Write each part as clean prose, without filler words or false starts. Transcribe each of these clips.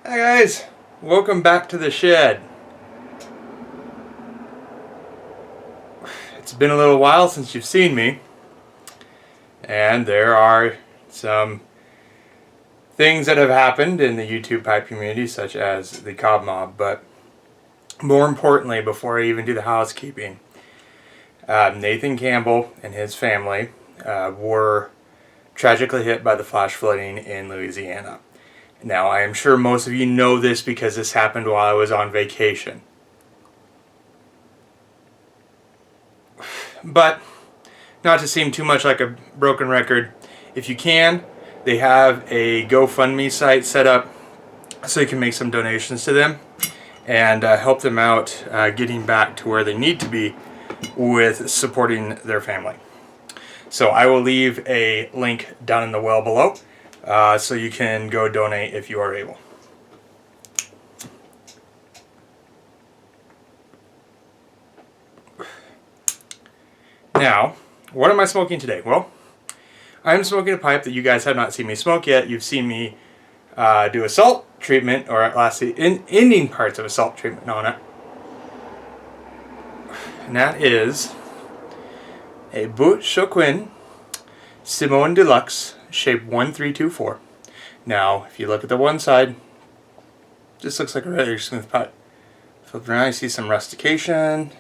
Hi guys, welcome back to the shed. It's been a little while since you've seen me, and there are some things that have happened in the YouTube pipe community, such as the Cob Mob, but more importantly, before I even do the housekeeping, Nathan Campbell and his family were tragically hit by the flash flooding in Louisiana. Now, I am sure most of you know this because this happened while I was on vacation. But, not to seem too much like a broken record, if you can, they have a GoFundMe site set up so you can make some donations to them and help them out getting back to where they need to be with supporting their family. So I will leave a link down in the well below so you can go donate if you are able. Now, what am I smoking today? Well, I'm smoking a pipe that you guys have not seen me smoke yet. You've seen me do a salt treatment, or at last the ending parts of a salt treatment on it. And that is a Boot Choquin Simone Deluxe, shape 1324. Now, if you look at the one side, this looks like a regular smooth pipe. Flip around, you see some rustication,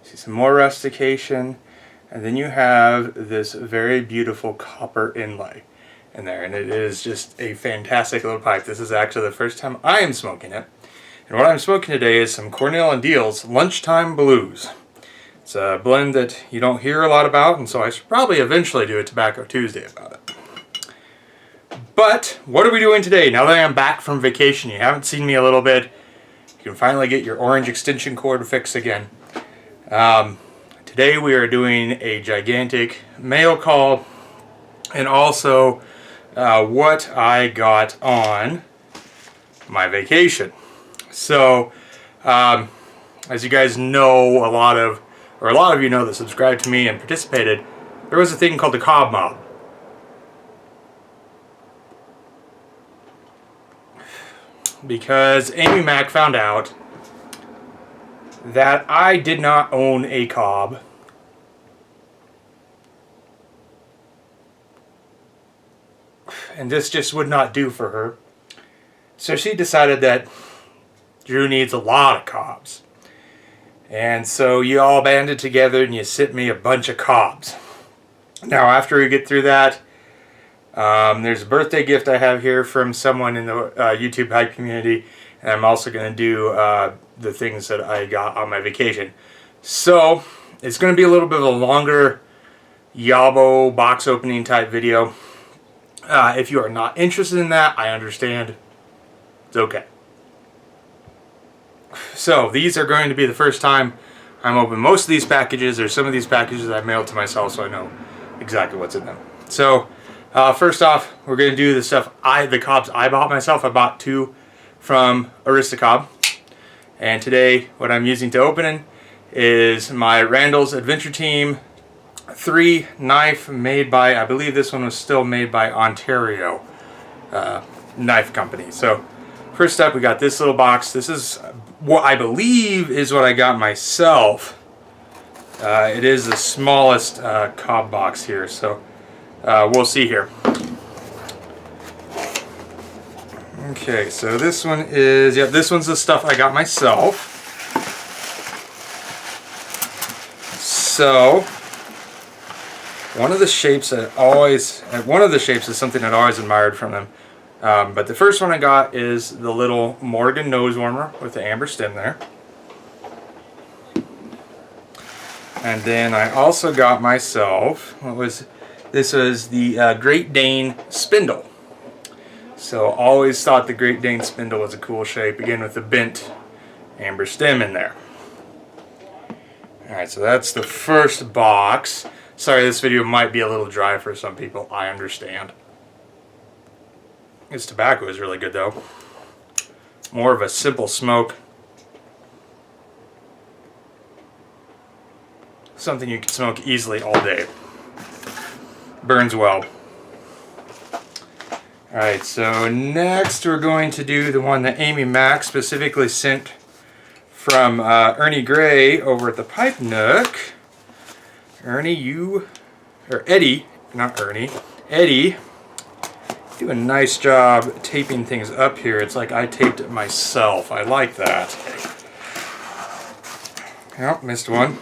you see some more rustication, and then you have this very beautiful copper inlay in there, and it is just a fantastic little pipe. This is actually the first time I am smoking it, and what I'm smoking today is some Cornell and Deal's Lunchtime Blues. It's a blend that you don't hear a lot about, and so I should probably eventually do a Tobacco Tuesday about it. But, what are we doing today? Now that I'm back from vacation, you haven't seen me a little bit, you can finally get your orange extension cord fixed again. Today we are doing a gigantic mail call, and also what I got on my vacation. So, as you guys know, a lot of you know that subscribed to me and participated, there was a thing called the Cob Mob. Because Amy Mack found out that I did not own a cob. And this just would not do for her. So she decided that Drew needs a lot of cobs. And so you all banded together and you sent me a bunch of cobs. Now after we get through that, there's a birthday gift I have here from someone in the YouTube pipe community. And I'm also going to do the things that I got on my vacation. So it's going to be a little bit of a longer Yabo box opening type video. If you are not interested in that, I understand. It's okay. So these are going to be the first time I'm opening most of these packages, or some of these packages I mailed to myself, so I know exactly what's in them. So first off, we're going to do the stuff the cobs I bought myself. I bought 2 from Aristocob, and today what I'm using to open it is my Randall's Adventure Team 3 knife, made by, I believe this one was still made by Ontario Knife Company. So first up, we got this little box. This is what I believe is what I got myself. It is the smallest cob box here, so we'll see here. Okay, so this one is, yeah, this one's the stuff I got myself. So one of the shapes is something I've always admired from them. But the first one I got is the little Morgan nose warmer with the amber stem there. And then I also got myself, this was the Great Dane spindle. So always thought the Great Dane spindle was a cool shape, again with the bent amber stem in there. Alright, so that's the first box. Sorry, this video might be a little dry for some people, I understand. This tobacco is really good though. More of a simple smoke. Something you can smoke easily all day. Burns well. Alright, so next we're going to do the one that Amy Mack specifically sent from Ernie Gray over at the Pipe Nook. Eddie, not Ernie, Eddie, do a nice job taping things up here. It's like I taped it myself. I like that. Oh, missed one.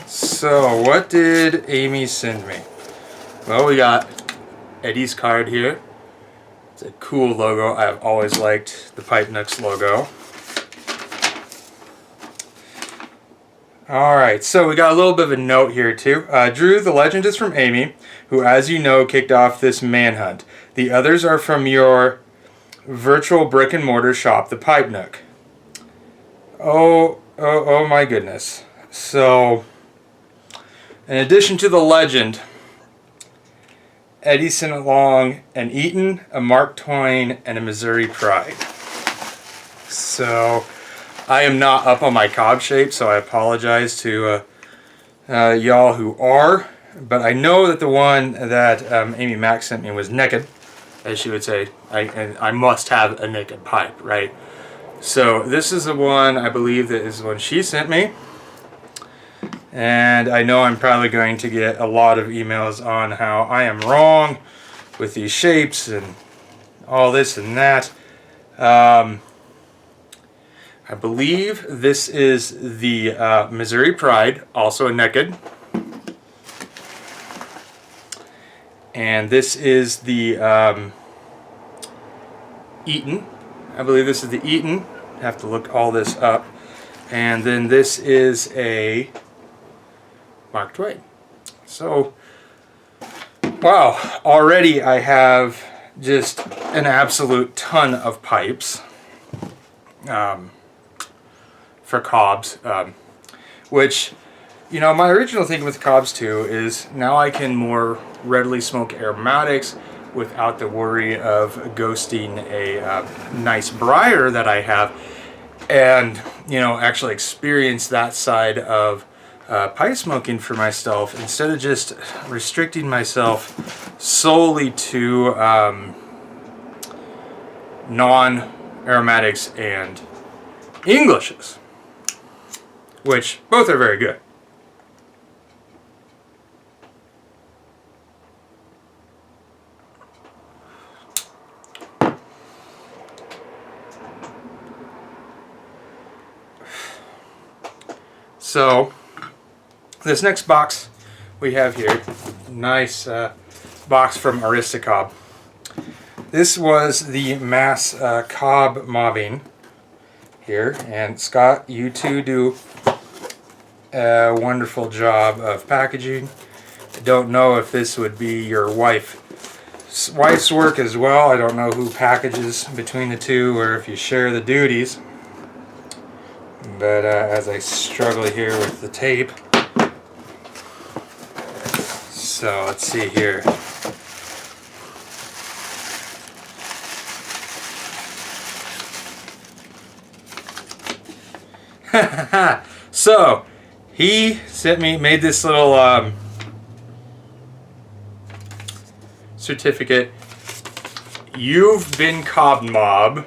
So, what did Amy send me? Well, we got Eddie's card here. It's a cool logo. I've always liked the Pipe Nooks logo. Alright, so we got a little bit of a note here too. Drew, the legend is from Amy, who, as you know, kicked off this manhunt. The others are from your virtual brick and mortar shop, the Pipe Nook. Oh my goodness. So, in addition to the legend, Eddie sent along an Eaton, a Mark Twain, and a Missouri Pride. So, I am not up on my Cob shape, so I apologize to y'all who are. But I know that the one that Amy Mack sent me was naked, as she would say. I must have a naked pipe, right? So this is the one, I believe, that is the one she sent me. And I know I'm probably going to get a lot of emails on how I am wrong with these shapes and all this and that. I believe this is the Missouri Pride, also naked. And this is the Eaton. I believe this is the Eaton. Have to look all this up. And then this is a Mark Twain. So, wow, already I have just an absolute ton of pipes. For Cobs, which, you know, my original thinking with Cobs too is now I can more readily smoke aromatics without the worry of ghosting a nice briar that I have, and, you know, actually experience that side of pipe smoking for myself instead of just restricting myself solely to non-aromatics and Englishes, which both are very good. So, this next box we have here, nice box from Cob. This was the mass Cob mobbing here, and Scott, you two do a wonderful job of packaging. I don't know if this would be your wife's work as well. I don't know who packages between the two or if you share the duties. But as I struggle here with the tape, so let's see here. So he made this little certificate. You've been Cob Mob,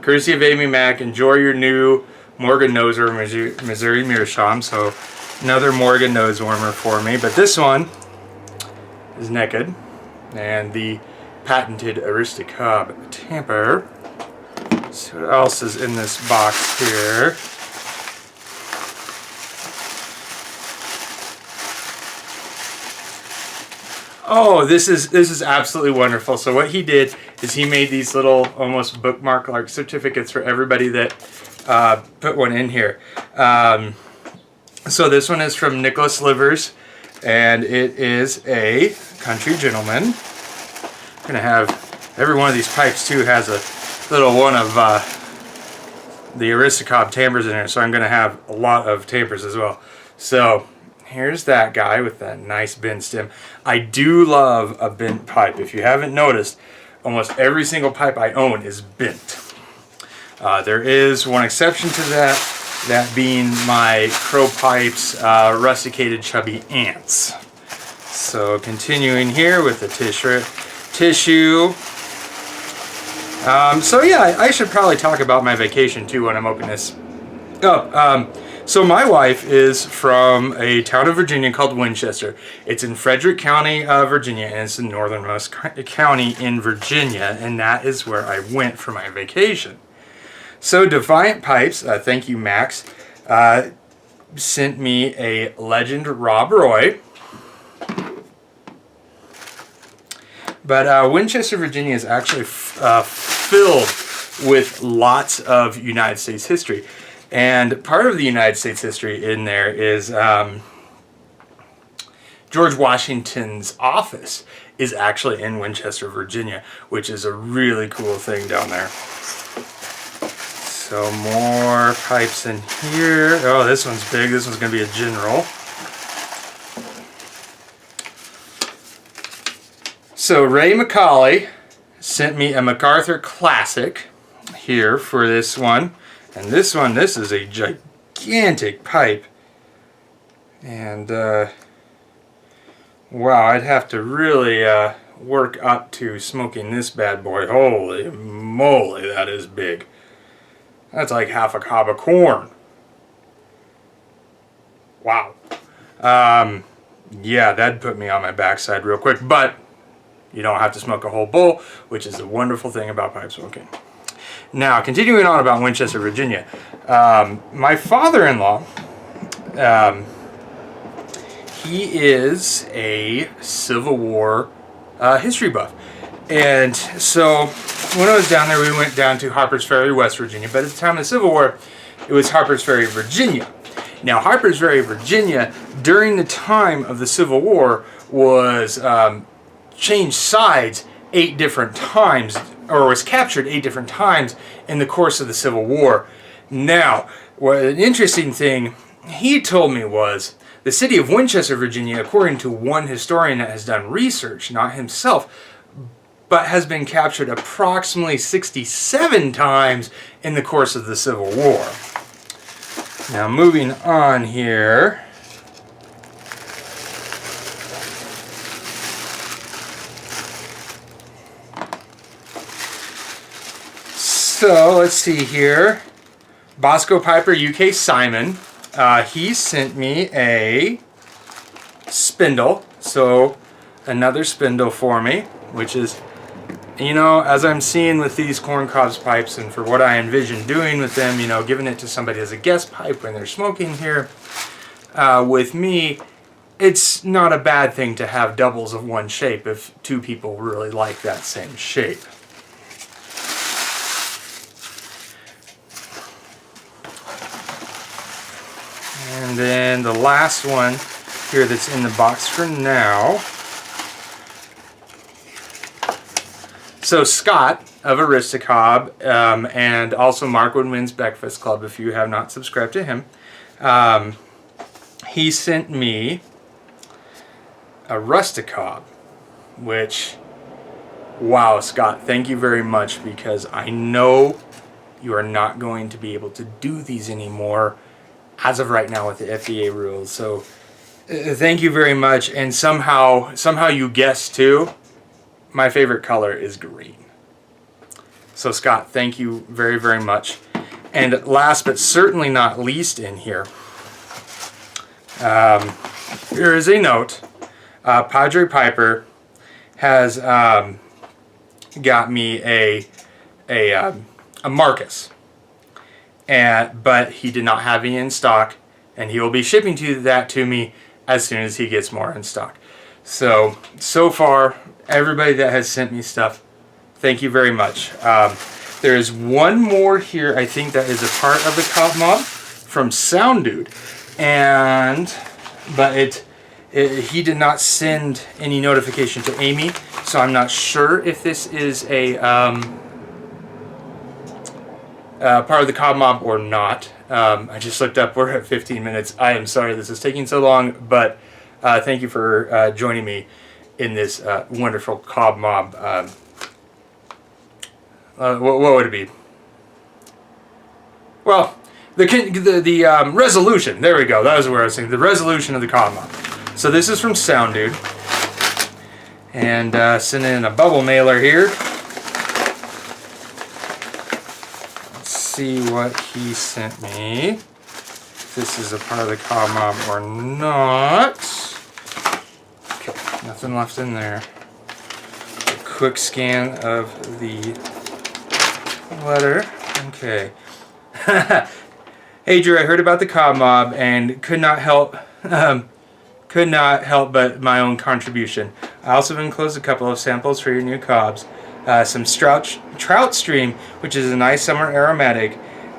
courtesy of Amy Mack. Enjoy your new Morgan nose warmer, Missouri Meerschaum. So another Morgan nose warmer for me, but this one is naked, and the patented Cob tamper. Let's see what else is in this box here. Oh, this is absolutely wonderful. So what he did is he made these little almost bookmark-like certificates for everybody that put one in here. So this one is from Nicholas Livers, and it is a country gentleman. I'm going to have every one of these pipes too has a little one of the Cob tampers in there, so I'm going to have a lot of tampers as well. So here's that guy with that nice bent stem. I do love a bent pipe. If you haven't noticed, almost every single pipe I own is bent. There is one exception to that being my Crow Pipes rusticated chubby ants. So continuing here with the tissue. So yeah, I should probably talk about my vacation too when I'm opening this. So my wife is from a town of Virginia called Winchester. It's in Frederick County, Virginia, and it's the northernmost county in Virginia, and that is where I went for my vacation. So Defiant Pipes, thank you Max, sent me a Legend Rob Roy. But Winchester, Virginia is actually filled with lots of United States history. And part of the United States history in there is George Washington's office is actually in Winchester, Virginia, which is a really cool thing down there. So more pipes in here. Oh, this one's big. This one's going to be a general. So Ray McCauley sent me a MacArthur Classic here for this one. And this one, this is a gigantic pipe. And, wow, I'd have to really work up to smoking this bad boy. Holy moly, that is big. That's like half a cob of corn. Wow. Yeah, that'd put me on my backside real quick. But you don't have to smoke a whole bowl, which is the wonderful thing about pipe smoking. Now, continuing on about Winchester, Virginia, my father-in-law, he is a Civil War history buff. And so when I was down there, we went down to Harper's Ferry, West Virginia. But at the time of the Civil War, it was Harper's Ferry, Virginia. Now, Harper's Ferry, Virginia, during the time of the Civil War, was changed sides 8 different times, or was captured 8 different times in the course of the Civil War. Now, what an interesting thing he told me was the city of Winchester, Virginia, according to one historian that has done research, not himself, but has been captured approximately 67 times in the course of the Civil War. Now, moving on here. So, let's see here. Bosco Piper, UK Simon. He sent me a spindle. So, another spindle for me, which is, you know, as I'm seeing with these corn cobs pipes and for what I envision doing with them, you know, giving it to somebody as a guest pipe when they're smoking here. With me, it's not a bad thing to have doubles of one shape if 2 people really like that same shape. And then the last one here that's in the box for now. So Scott of Aristocob, and also Mark Woodwin's Breakfast Club, if you have not subscribed to him, he sent me a Rusticob, which, wow, Scott, thank you very much, because I know you are not going to be able to do these anymore as of right now with the FDA rules. So thank you very much. And somehow you guessed too, my favorite color is green. So Scott, thank you very, very much. And last but certainly not least in here, here is a note. Padre Piper has got me a Marcus. But he did not have any in stock, and he will be shipping that to me as soon as he gets more in stock. So far, everybody that has sent me stuff, thank you very much. There is one more here, I think, that is a part of the Cob Mob from Sound Dude, but he did not send any notification to Amy, so I'm not sure if this is a part of the Cob Mob or not. I just looked up, we're at 15 minutes. I am sorry this is taking so long, but thank you for joining me in this wonderful Cob Mob. What would it be? Well, the resolution. There we go. That was where I was saying. The resolution of the Cob Mob. So this is from Sound Dude. and sent in a bubble mailer here. Let's see what he sent me. If this is a part of the Cob Mob or not. Okay, nothing left in there. A quick scan of the letter. Okay. Hey Drew, I heard about the Cob Mob and could not help but my own contribution. I also enclosed a couple of samples for your new cobs. Some trout stream, which is a nice summer aromatic,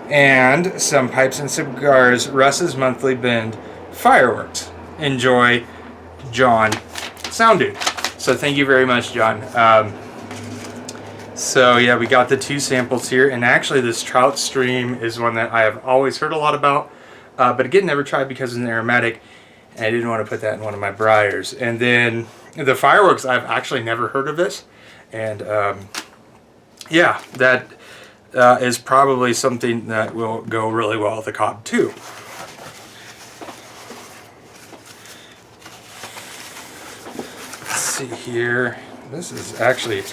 and some pipes and cigars, Russ's monthly bend fireworks. Enjoy, John, Sound Dude. So thank you very much, John. So yeah, we got the 2 samples here, and actually this trout stream is one that I have always heard a lot about, but again, never tried because it's an aromatic, and I didn't want to put that in one of my briars. And then the fireworks, I've actually never heard of this, and yeah, that is probably something that will go really well with the Cob too. Let's see here. This is actually...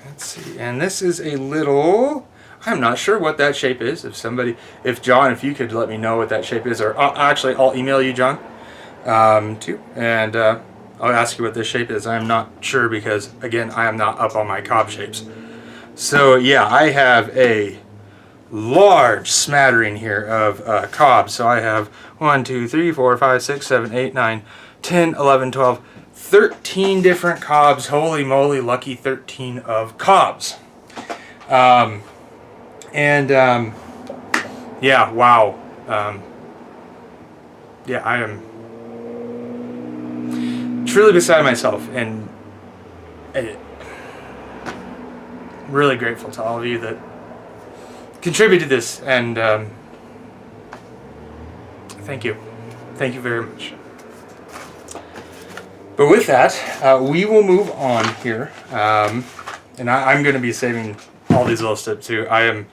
Let's see, and this is a little, I'm not sure what that shape is. If John, if you could let me know what that shape is, or actually I'll email you, John, too, and I'll ask you what this shape is. I'm not sure because, again, I am not up on my Cob shapes. So yeah, I have a large smattering here of Cob. So I have 1, 2, 3, 4, 5, 6, 7, 8, 9, 10, 11, 12, 13 different Cobs. Holy moly, lucky 13 of Cobs. Yeah, wow. Yeah, I am truly beside myself, and really grateful to all of you that contributed to this, and thank you. Thank you very much. But with that, we will move on here, and I'm going to be saving all these little slips too. I am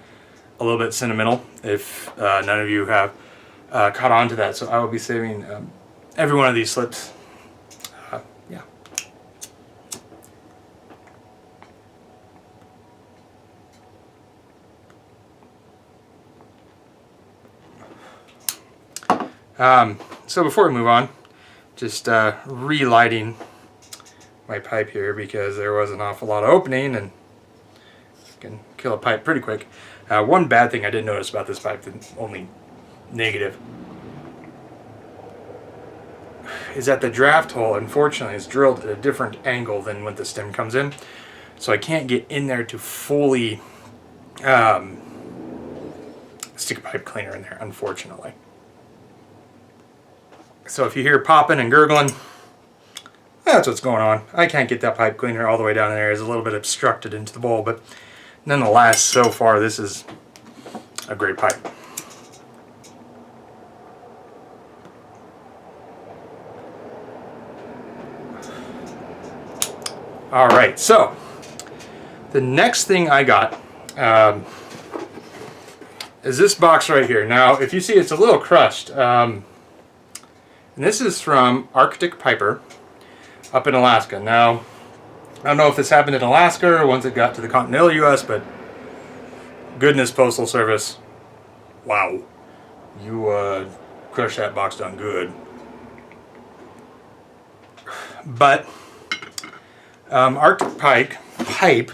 a little bit sentimental, if none of you have caught on to that, so I will be saving every one of these slips. Yeah. So before we move on, just relighting my pipe here because there was an awful lot of opening and can kill a pipe pretty quick. One bad thing I did notice about this pipe, the only negative, is that the draft hole, unfortunately, is drilled at a different angle than when the stem comes in. So I can't get in there to fully stick a pipe cleaner in there, unfortunately. So if you hear popping and gurgling, that's what's going on. I can't get that pipe cleaner all the way down in there. It's a little bit obstructed into the bowl, but nonetheless, so far this is a great pipe. Alright, so the next thing I got is this box right here. Now, if you see, it's a little crushed. And this is from Arctic Piper up in Alaska. Now, I don't know if this happened in Alaska or once it got to the continental U.S., but goodness, Postal Service, wow, you crushed that box down good. But Arctic Pipe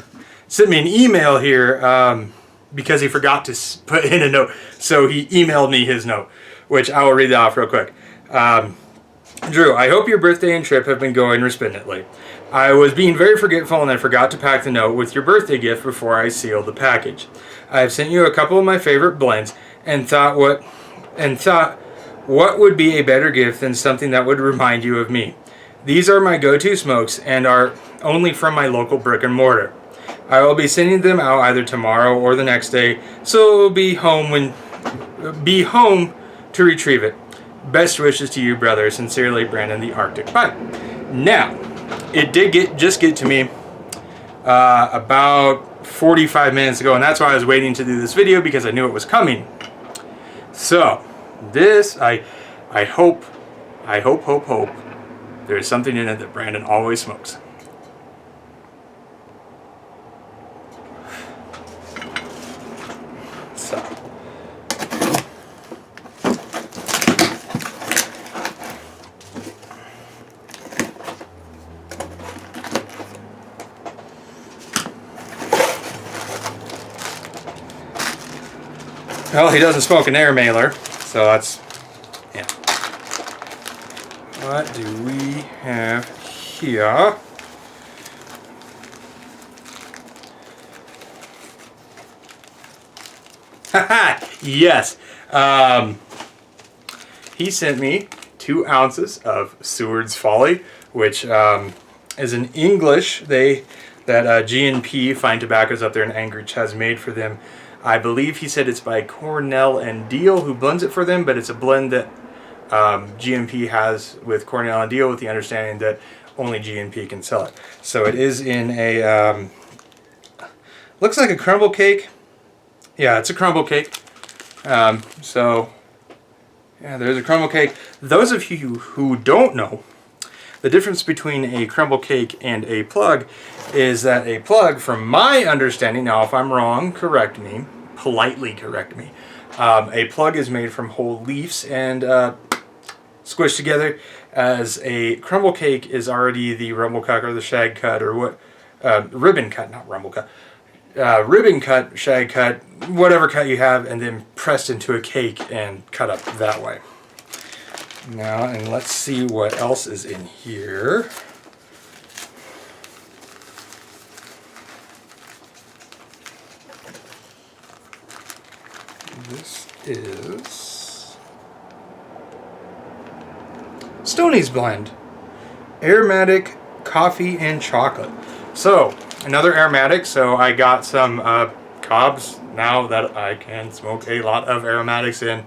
sent me an email here because he forgot to put in a note. So he emailed me his note, which I will read that off real quick. Drew, I hope your birthday and trip have been going resplendently. I was being very forgetful and I forgot to pack the note with your birthday gift before I sealed the package. I have sent you a couple of my favorite blends and thought what would be a better gift than something that would remind you of me. These are my go-to smokes and are only from my local brick and mortar. I will be sending them out either tomorrow or the next day, so it will be home to retrieve it. Best wishes to you, brother. Sincerely, Brandon, the Arctic Pipe. Now, it did just get to me about 45 minutes ago, and that's why I was waiting to do this video, because I knew it was coming. So, this, I hope there is something in it that Brandon always smokes. So. Well, he doesn't smoke an air mailer, so that's, yeah. What do we have here? Haha, yes. He sent me 2 ounces of Seward's Folly, which is an English, that G&P Fine Tobaccos up there in Anchorage has made for them. I believe he said it's by Cornell and Deal, who blends it for them, but it's a blend that G&P has with Cornell and Deal, with the understanding that only G&P can sell it. So it is in a, looks like a crumble cake. Yeah, it's a crumble cake. So, yeah, there's a crumble cake. Those of you who don't know, the difference between a crumble cake and a plug is that a plug, from my understanding, now if I'm wrong, correct me, politely correct me, a plug is made from whole leaves and squished together, as a crumble cake is already the rumble cut or the shag cut or what, ribbon cut, not rumble cut, ribbon cut, shag cut, whatever cut you have, and then pressed into a cake and cut up that way. Now, and let's see what else is in here. This is Stoney's Blend. Aromatic coffee and chocolate. So, another aromatic. So I got some Cobs now that I can smoke a lot of aromatics in.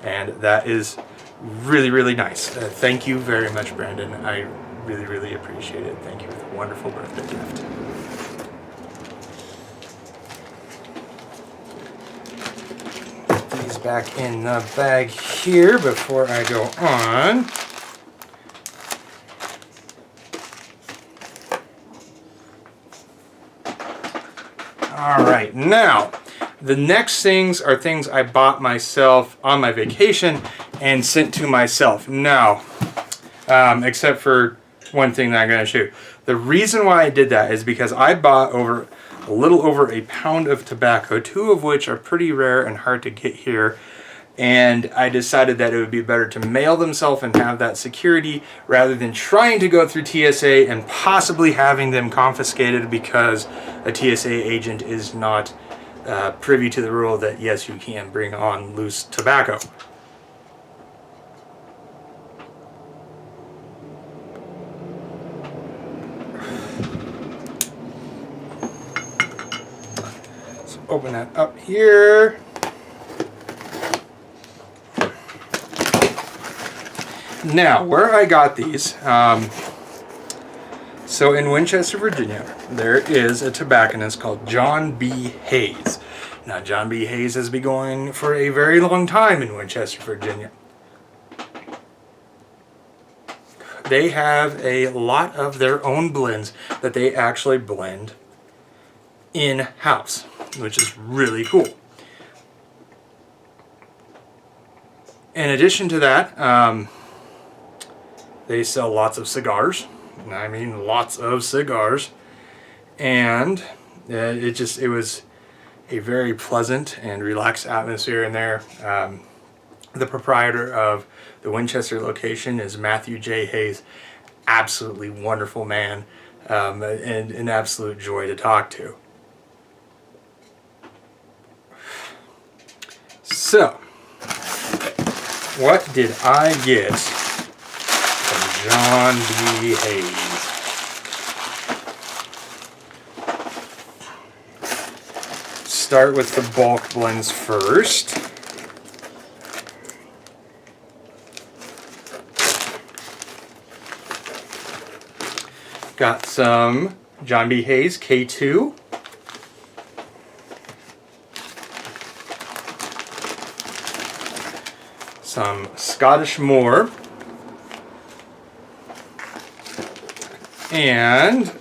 And that is really, really nice. Thank you very much, Brandon. I really, really appreciate it. Thank you for the wonderful birthday gift. Put these back in the bag here before I go on. Alright, now, the next things are things I bought myself on my vacation and sent to myself. Now, except for one thing that I'm going to show you. The reason why I did that is because I bought a little over a pound of tobacco, 2 of which are pretty rare and hard to get here. And I decided that it would be better to mail themselves and have that security rather than trying to go through TSA and possibly having them confiscated because a TSA agent is not privy to the rule that yes, you can bring on loose tobacco. So open that up here. Now, where I got these, so in Winchester, Virginia, there is a tobacconist called John B. Hayes. Now, John B. Hayes has been going for a very long time in Winchester, Virginia. They have a lot of their own blends that they actually blend in-house, which is really cool. In addition to that, they sell lots of cigars. I mean, lots of cigars. And it was a very pleasant and relaxed atmosphere in there. The proprietor of the Winchester location is Matthew J. Hayes. Absolutely wonderful man, and an absolute joy to talk to. So, what did I get from John B. Hayes? Start with the bulk blends first. Got some John B. Hayes K2. Some Scottish Moor. and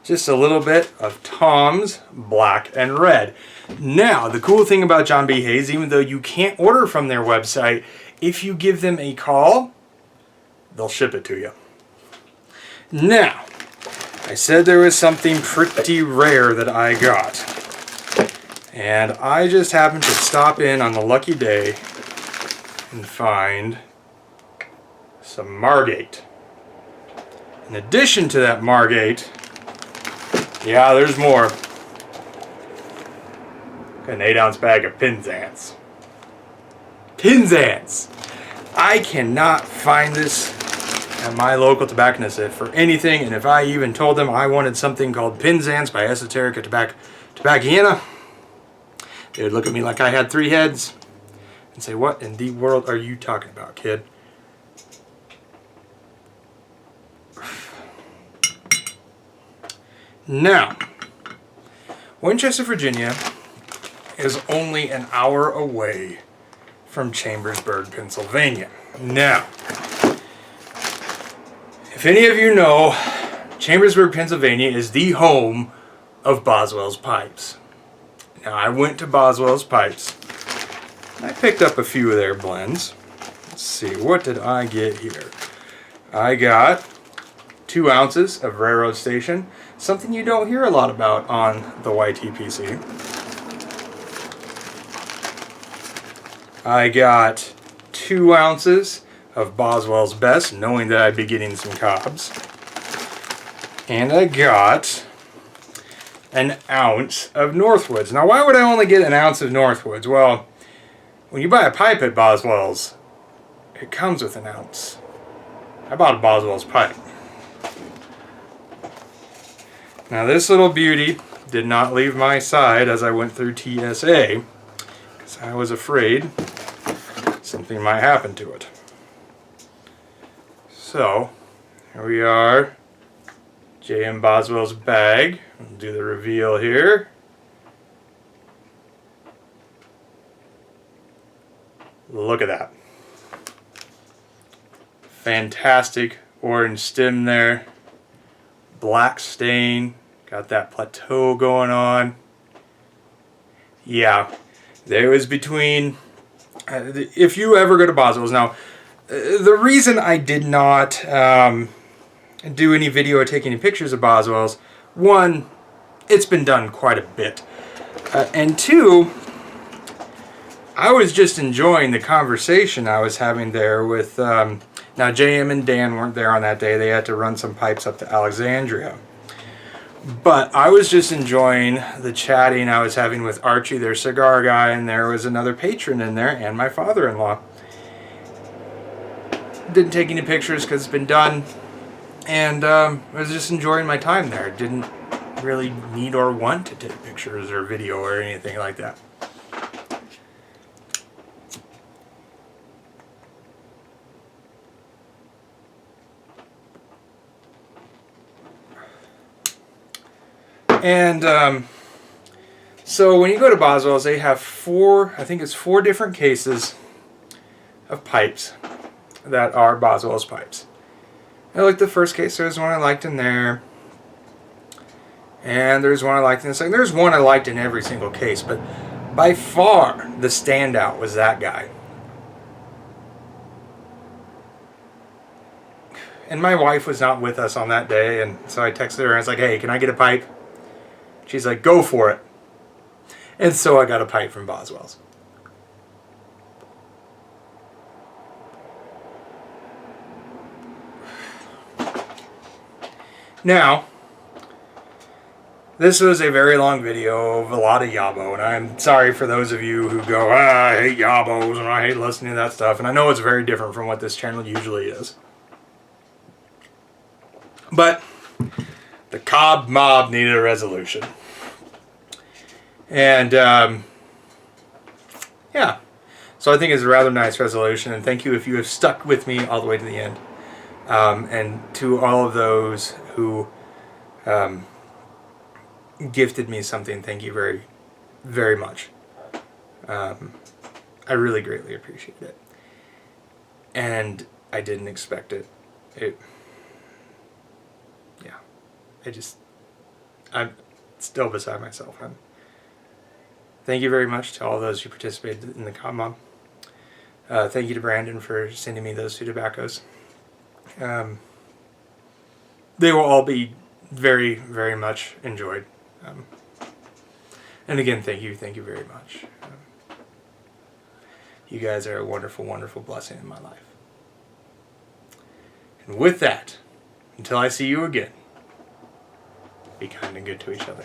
just a little bit of Tom's Black and Red. Now, the cool thing about John B. Hayes, even though you can't order from their website, if you give them a call, they'll ship it to you. Now, I said there was something pretty rare that I got. And I just happened to stop in on the lucky day and find some Margate. In addition to that Margate, yeah, there's more. Got an 8-ounce bag of Penzance. Penzance! I cannot find this at my local tobacconist for anything, and if I even told them I wanted something called Penzance by Esoterica Tobacconista, they would look at me like I had 3 heads and say, "What in the world are you talking about, kid?" Now, Winchester, Virginia is only an hour away from Chambersburg, Pennsylvania. Now, if any of you know, Chambersburg, Pennsylvania is the home of Boswell's Pipes. Now, I went to Boswell's Pipes. I picked up a few of their blends. Let's see, what did I get here? I got 2 ounces of Railroad Station, something you don't hear a lot about on the YTPC. I got 2 ounces of Boswell's Best, knowing that I'd be getting some Cobs. And I got an ounce of Northwoods. Now, why would I only get an ounce of Northwoods? Well, when you buy a pipe at Boswell's, it comes with an ounce. I bought a Boswell's pipe. Now, this little beauty did not leave my side as I went through TSA, because I was afraid something might happen to it. So, here we are, J.M. Boswell's bag. I'll do the reveal here. Look at that. Fantastic orange stem there. Black stain. Got that plateau going on. Yeah, there was between... if you ever go to Boswell's... Now, the reason I did not do any video or take any pictures of Boswell's, one, it's been done quite a bit. And two, I was just enjoying the conversation I was having there with... now, JM and Dan weren't there on that day. They had to run some pipes up to Alexandria. But I was just enjoying the chatting I was having with Archie, their cigar guy, and there was another patron in there, and my father-in-law. Didn't take any pictures because it's been done, and I was just enjoying my time there. Didn't really need or want to take pictures or video or anything like that. And so when you go to Boswell's, they have 4 different cases of pipes that are Boswell's pipes. And like the first case, there's one I liked in there. And there's one I liked in the second. There's one I liked in every single case, but by far the standout was that guy. And my wife was not with us on that day, and so I texted her and I was like, "Hey, can I get a pipe?" She's like, "Go for it." And so I got a pipe from Boswell's. Now, this was a very long video of a lot of Yabo, and I'm sorry for those of you who go, I hate Yabos and I hate listening to that stuff, and I know it's very different from what this channel usually is. But the Cob Mob needed a resolution. And, yeah. So I think it's a rather nice resolution, and thank you if you have stuck with me all the way to the end. And to all of those who gifted me something, thank you very, very much. I really greatly appreciate it. And I didn't expect it. Yeah. I'm still beside myself. Thank you very much to all those who participated in the Cob Mob. Thank you to Brandon for sending me those 2 tobaccos. They will all be very, very much enjoyed. And again, thank you very much. You guys are a wonderful, wonderful blessing in my life. And with that, until I see you again, be kind and good to each other.